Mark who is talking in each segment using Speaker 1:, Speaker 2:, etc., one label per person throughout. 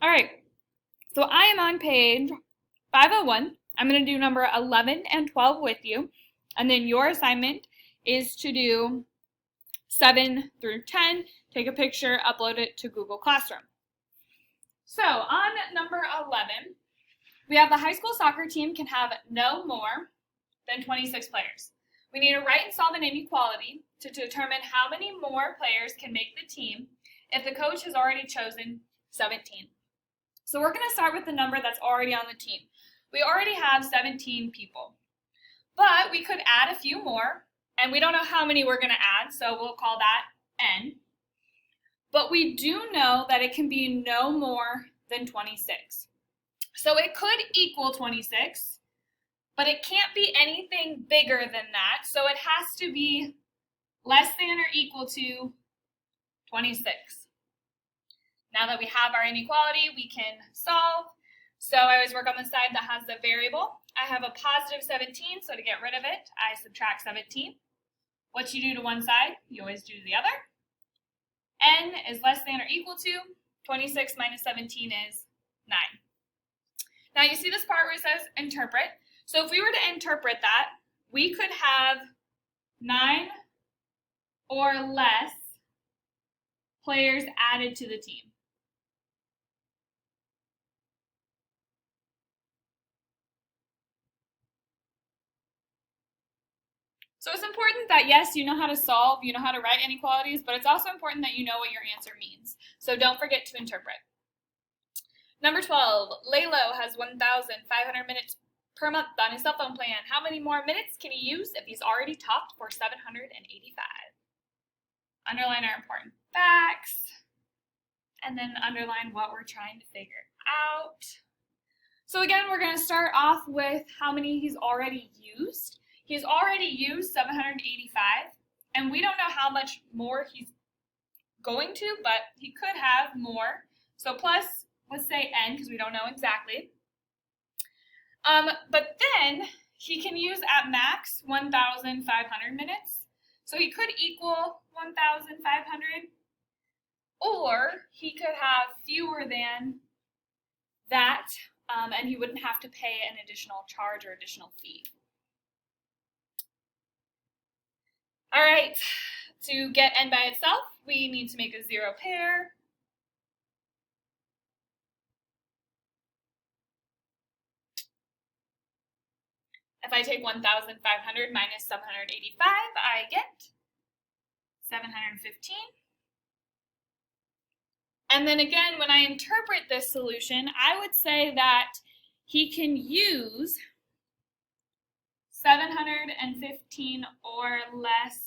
Speaker 1: All right, so I am on page 501. I'm going to do number 11 and 12 with you, and then your assignment is to do 7 through 10, take a picture, upload it to Google Classroom. So on number 11, we have the high school soccer team can have no more than 26 players. We need to write and solve an inequality to determine how many more players can make the team if the coach has already chosen 17. So we're going to start with the number that's already on the team. We already have 17 people, but we could add a few more, and we don't know how many we're going to add, so we'll call that n. But we do know that it can be no more than 26. So it could equal 26, but it can't be anything bigger than that, so it has to be less than or equal to 26. Now that we have our inequality, we can solve. So I always work on the side that has the variable. I have a positive 17, so to get rid of it, I subtract 17. What you do to one side, you always do to the other. N is less than or equal to 26 minus 17 is 9. Now you see this part where it says interpret. So if we were to interpret that, we could have 9 or less players added to the team. So it's important that, yes, you know how to solve, you know how to write inequalities, but it's also important that you know what your answer means. So don't forget to interpret. Number 12, Lalo has 1,500 minutes per month on his cell phone plan. How many more minutes can he use if he's already talked for 785? Underline our important facts, and then underline what we're trying to figure out. So again, we're going to start off with how many he's already used. He's already used 785, and we don't know how much more he's going to, but he could have more. So plus, let's say n, because we don't know exactly. But then he can use at max 1,500 minutes. So he could equal 1,500, or he could have fewer than that, and he wouldn't have to pay an additional charge or additional fee. All right, to get n by itself, we need to make a zero pair. If I take 1,500 minus 785, I get 715. And then again, when I interpret this solution, I would say that he can use 715 or less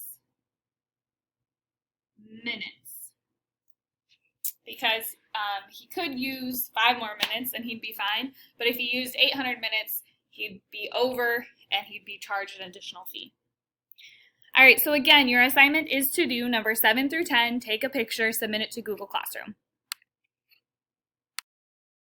Speaker 1: minutes, because he could use 5 more minutes and he'd be fine, but if he used 800 minutes, he'd be over and he'd be charged an additional fee. All right, so again, your assignment is to do number 7 through 10, take a picture, submit it to Google Classroom.